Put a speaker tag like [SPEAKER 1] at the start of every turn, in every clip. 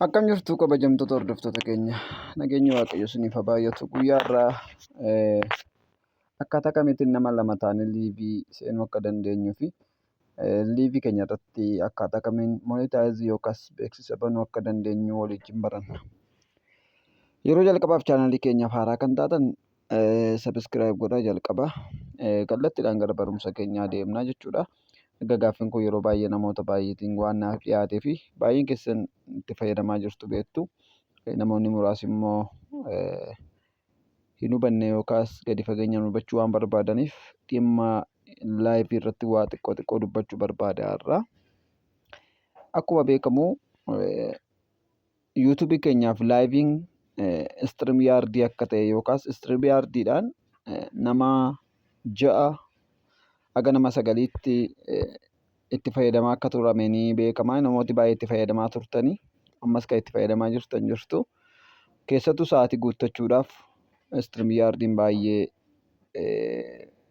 [SPEAKER 1] Akkam jirtu kabajamtoota hordoftoota keenya. Nageenyi Waaqayyo isiniif haa baay'atu. Guyyaa irraa akkaataa kamiitiin nama lama taanee liivii seenuu akka dandeenyuu fi liivii keenya irratti akkaataa kamiin monitaayizii yookaas beeksisa banuu akka dandeenyu waliin baranna. Yeroo jalqabaaf chaanaalii keenyaaf haaraa kan taatan sabiskiraayib godhaa jalqabaa. Kallattiidhaan gara barumsa keenyaa deemnaa jechuudha. Egaa gaaffiin kun yeroo baay'ee namoota baay'eetiin waan naaf dhiyaatee fi baay'een keessan itti fayyadamaa jirtu beektu. Namoonni muraasni immoo hin hubanne yookaas gadi fageenyaan hubachuu waan barbaadaniif dhimma laayivii irratti waa xiqqoo dubbachuu barbaada har'a. Akkuma beekamu yuutuubii keenyaaf laayiviin istiriim yaardii akka ta'e yookaas istiriim yaardiidhaan nama 6 haga nama 9tti itti fayyadamaa akka turame ni beekama. Namooti baay'ee itti fayyadamaa turtanii ammas kan itti fayyadamaa jirtu. Keessattuu sa'aatii guuttachuudhaaf istiriim yaardiin baay'ee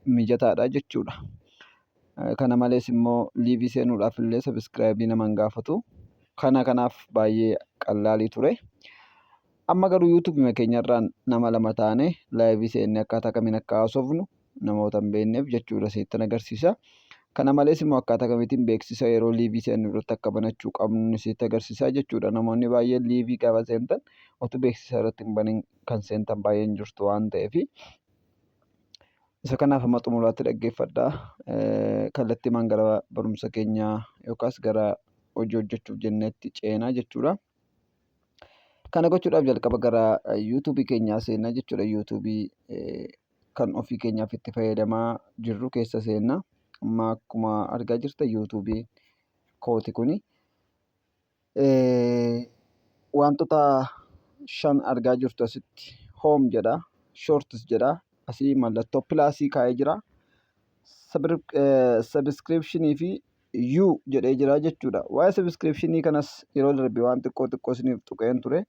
[SPEAKER 1] mijataadha jechuudha. Kana malees immoo liivii seenuudhaaf illee sabiskiraayibii nama hin gaafatu. Kanaaf baay'ee qallaalii ture. Amma garuu yuutuubii keenyarraan nama 2 taane laayivii seennee akkaataa kamiin akka haasofnu namoota hin beekneef jechuudha isinitti agarsiisa. Kana malees immoo akkaataa kamiitiin beeksisa yeroo liivii seennu irratti akka banachuu qabnu isinitti agarsiisa jechuudha. Namoonni baay'een liivii gaafa seentan otoo beeksisa irratti hin baniin kan seentan baay'een jirtu waan ta'eef isa kanaaf amma xumuraatti dhaggeeffadhaa. Kallattiimaan gara barumsa keenyaa yookaas gara hojii hojjechuuf jenneetti ceenaa jechuudha. Kana gochuudhaaf jalqaba gara yuutuubii keenyaa seennaa jechuudha. Yuutuubii kan ofii keenyaaf itti fayyadamaa jirru keessa seennaa. Amma akkuma argaa jirtan yuutuubii kooti kuni wantoota 5 argaa jirtu asitti hoom jedha, shoortis jedha, asii mallattoo pilaasii kaa'ee jira, sabiskiripshinii fi yuu jedhee jira jechuudha. Waa'ee sabiskiripshinii kanas yeroo darbe waan xiqqoo isiniif tuqeen ture.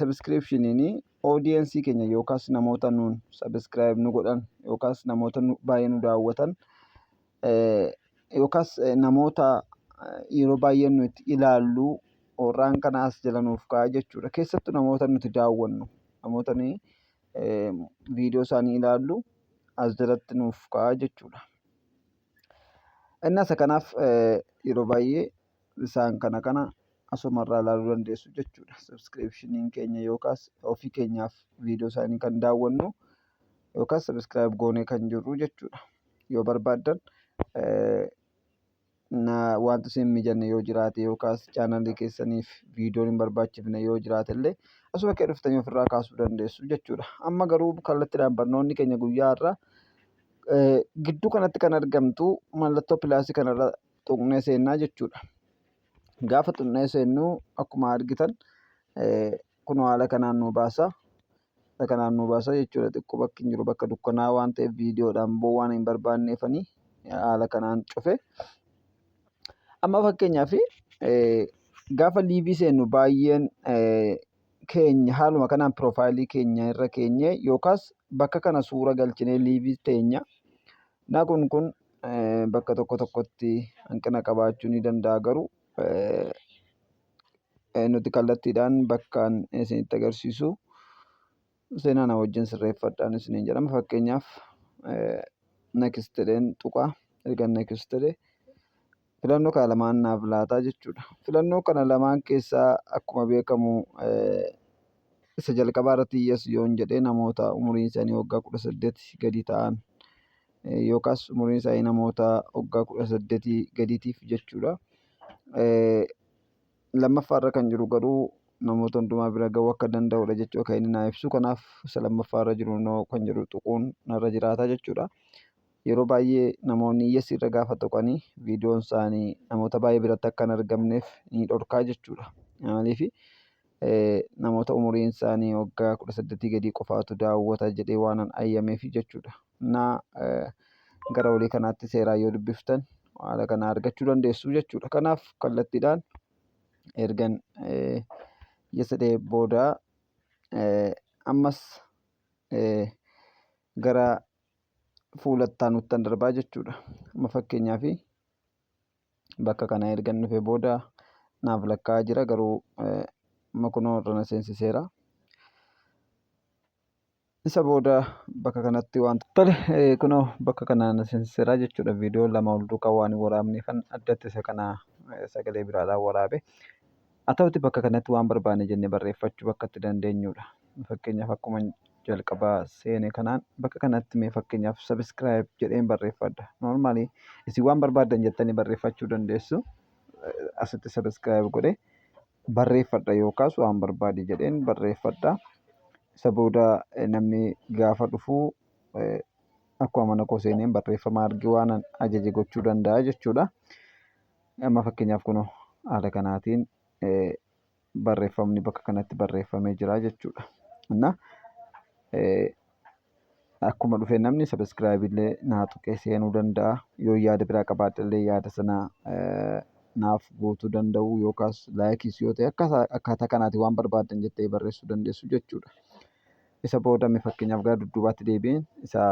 [SPEAKER 1] Sabiskiripshiniin oodiyensii keenya yookaas namoota nuun sabiskiraayib nu godhan yookaas namoota baay'ee nu daawwatan yookaas namoota yeroo baay'ee nuti ilaallu warraan kanaas jala nuuf ka'a jechuudha. Keessattuu namoota nuti daawwannu namoota viidiyoo isaanii ilaallu as jalatti nuuf ka'a jechuudha. Innis kanaaf yeroo baay'ee isaan kana asumarraa ilaaluu dandeessu jechuudha. Sabiskiripshiniin keenya yookaas ofii keenyaaf viidiyoo isaanii kan daawwannu yookaas sabiskiraayib goonee kan jirru jechuudha. Yoo barbaaddan wanti isin mijanne yoo jiraate yookaas chaanaalii keessaniif viidiyoon hin barbaachifne yoo jiraate illee asuma akka dhuftanii ofirraa kaasuu dandeessu jechuudha. Amma garuu kallattiidhaan barnoonni keenya guyyaa irraa gidduu kanatti kan argamtu mallattoo pilaasii kanarra tuqnee seennaa jechuudha. Gaafa tuqnee seennu akkuma argitan kun haala kanaan nu baasa. Jechuudha. Xiqqoo bakki hin jiru bakka dukkanaa waan ta'eef viidiyoodhaan waan hin barbaanneefanii haala kanaan cufe. Amma fakkeenyaaf gaafa liivii seennu baay'een keenya haaluma kanaan piroofaayilii keenya irra keenye yookaas bakka kana suura galchinee liivii teenya. Kun bakka tokkotti hanqina qabaachuu ni danda'a garuu nuti kallattiidhaan bakkaan isinitti agarsiisu seenaa na wajjin sirreeffadhaan isiniin jedhama. Fakkeenyaaf next jedheen tuqaa. Erga next jedhee filannoo kana lamaan naaf laataa jechuudha. Filannoo kana lamaan keessaa akkuma beekamu isa jalqabaa irratti yes yoon jedhee namoota umuriin isaanii waggaa 18 gadi ta'an yookaas umuriin isaanii namoota waggaa 18 gadiitiif jechuudha. Lammaffaarra kan jiru garuu namoota hundumaa bira gahuu akka danda'udha jechuudha kan inni naa ibsu. Kanaaf isa lammaffaarra jiru kan jedhu tuquun narra jiraata jechuudha. Yeroo baay'ee namoonni yes irra gaafa tuqanii viidiyoon isaanii namoota baay'ee biratti akka hin argamneef ni dhorkaa jechuudha. Maaliif namoota umuriin isaanii waggaa 18 gadii qofaatu daawwata jedhee waan ayyameef jechuudha. Gara olii kanaatti seeraan yoo dubbiftan haala kana argachuu dandeessu jechuudha. Kanaaf kallattiidhaan ergan yes jedhee booda ammas gara fuulattaa nuttan darbaa jechuudha. Amma fakkeenyaaf bakka kana ergan dhufee booda naaf lakkaa'aa jira garuu amma kunoo irra na seensiseera. Isa booda bakka kanatti waan tole kunoo bakka kana na seensiseera jechuudha. Viidiyoo lama ol duukaa waan waraabne kan addatti isa kana sagalee biraadhaan waraabe. Haa ta'uti bakka kanatti waan barbaanne jennee barreeffachuu bakka itti dandeenyudha. Fakkeenyaaf akkuma jalqabaa seene kanaan bakka kanatti mee fakkeenyaaf sabiskiraayib jedheen barreeffadha. Noormaali isin waan barbaaddan jettanii barreeffachuu dandeessu. Asitti sabiskiraayib godhee barreeffadha yookaas waan barbaade jedheen barreeffadha. Isa booda namni gaafa dhufu akkuma mana koo seeneen barreeffama argee waan ajaje gochuu danda'a jechuudha. Amma fakkeenyaaf kunoo haala kanaatiin barreeffamni bakka kanatti barreeffamee jira jechuudha. Innaa akkuma dhufee namni sabiskiraayib illee naa tuqee seenuu danda'a. Yoo yaada biraa qabaadhe illee yaada sana naaf guutuu danda'u yookaas laayikiis yoo ta'e akkaataa kanaatiin waan barbaaddan jettee barreessuu dandeessu jechuudha. Isa booda fakkeenyaaf gara dudduubaatti deebiin isa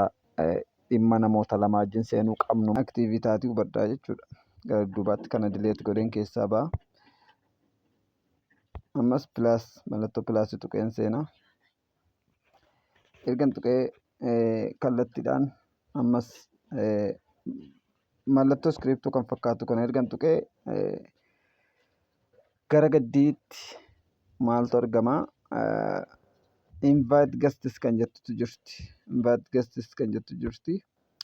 [SPEAKER 1] dhimma namoota lamaa wajjin seenuu qabnu aktiivitaatii hubadhaa jechuudha. Gara dudduubaatti kana dileet godheen keessaa ba'a. Ammas pilaas mallattoo pilaasii tuqeen seenaa. Ergan tuqee kallattiidhaan ammas mallattoo iskiriiptuu kan fakkaatu kana ergan tuqee gara gaddiitti maaltu argama? Invite guests kan jettutu jirti. Invite guests kan jettu jirti.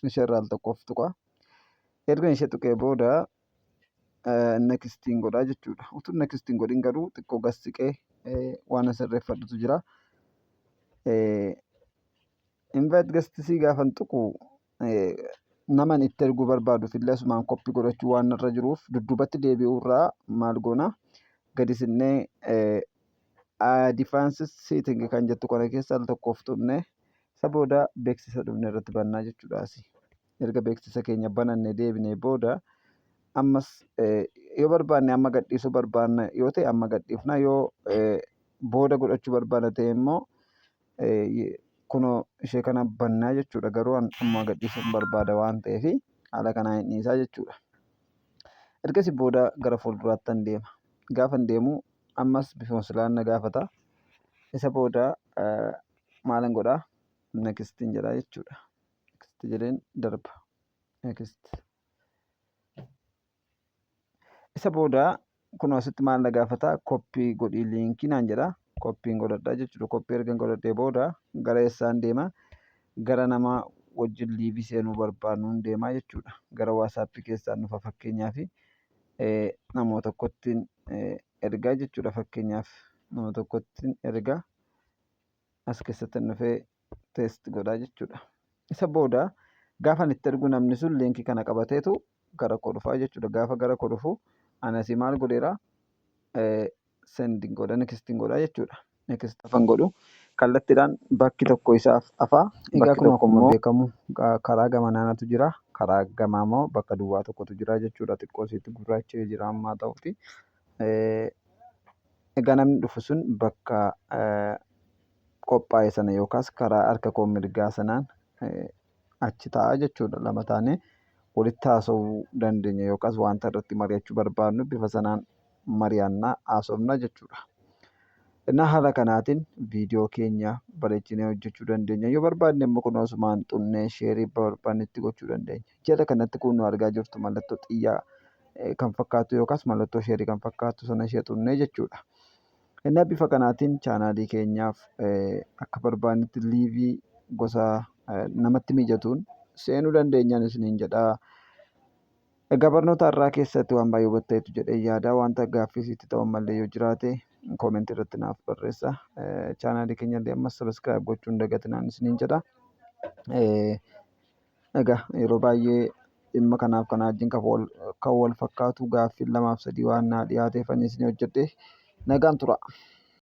[SPEAKER 1] Isheerraa al tokkoof tuqa. Erga ishee tuqee booda nekstiin godhaa jechuudha. Utuu nekstiin godhin garuu xiqqoo gassiqee waan sirreeffadhutu jira. Invite guests gaafan tuqu naman itti erguu barbaaduuf illee asumaan koppii godhachuu waan irra jiruuf dudduubatti deebi'uurraa maal goona gadi sinnee Advance setting kan jettu kana keessa al tokkoof tuqnee isa booda beeksisa dhufne irratti bannaa jechuudha. Erga beeksisa keenya banannee deebinee booda ammas yoo barbaanne amma gadhiisuu barbaanna yoo ta'e amma gadhiifna. Yoo booda godhachuu barbaanna ta'e immoo kunoo ishee kana bannaa jechuudha. Garuu amma gadhiisuun barbaada waan ta'eef haala kanaan hin dhiisaa jechuudha. Ergasii booda gara fuulduraatti deema. Gaafa deemu ammas bifuma silaan na gaafata. Isa booda maalan godhaa? Nekstiin jedhaa jechuudha. Nekstii jedheen darba. Nekstii. Isa booda kunoo asitti maal na gaafata? Koppii godhii liinkii naan jedha. Koppiin godhadhaa jechuudha. Koppii ergan godhadhee booda gara eessaan deema? Gara nama wajjin liivii seenuu barbaannuun deemaa jechuudha. Gara waasaappii keessaan dhufa fakkeenyaaf nama tokkottiin ergaa jechuudha. Fakkeenyaaf nama tokkottiin ergaa as keessatti dhufee teest godhaa jechuudha. Isa booda gaafa itti ergu namni sun liinkii kana qabateetu gara koo dhufaa jechuudha. Gaafa gara koo dhufu anasii maal godheera sending godha nekstiin godhaa jechuudha. Nekstii afan godhu kallattiidhaan bakki tokko isaaf afaa. Egaa kun akkuma beekamu karaa gamanaatu jira. Karaa gamaa immoo bakka duwwaa tokkotu jira jechuudha. Xiqqoo isiitti gurraacha'ee jira ammaa ta'uti. Egaa namni dhufu sun bakka qophaa'e sana yookaas karaa harka koo mirgaa sanaan achi taa'a jechuudha. Lama taanee walitti haasa'uu dandeenya yookaas wanta irratti mari'achuu barbaadnu bifa sanaan mari'annaa haasofna jechuudha. Innaa haala kanaatiin viidiyoo keenya bareechinee hojjechuu dandeenya. Yoo barbaadne immoo kun osumaan xunnee sheerii barbaannetti gochuu dandeenya. Jala kanatti kun nu argaa jirtu mallattoo xiyyaa kan fakkaatu yookaas mallattoo sheerii kan fakkaatu sana ishee xunnee jechuudha. Innaa bifa kanaatiin chaanaalii keenyaaf akka barbaannetti liivii gosa namatti mijatuun seenuu dandeenyaan isiniin jedhaa. Egaa barnoota har'aa keessatti waan baay'ee hubatteetu jedhee yaada. Wanta gaaffii sitti ta'u malee yoo jiraate koomentii irratti naaf barreessa. Chaanaalii keenya illee ammas sabiskiraayib gochuun dagatinaan isiniin jedha. Egaa yeroo baay'ee dhimma kanaaf kanaa wajjin kan wal fakkaatu gaaffii 2 fi 3 waan naa dhiyaateef ani isin hojjedhe nagaan tura.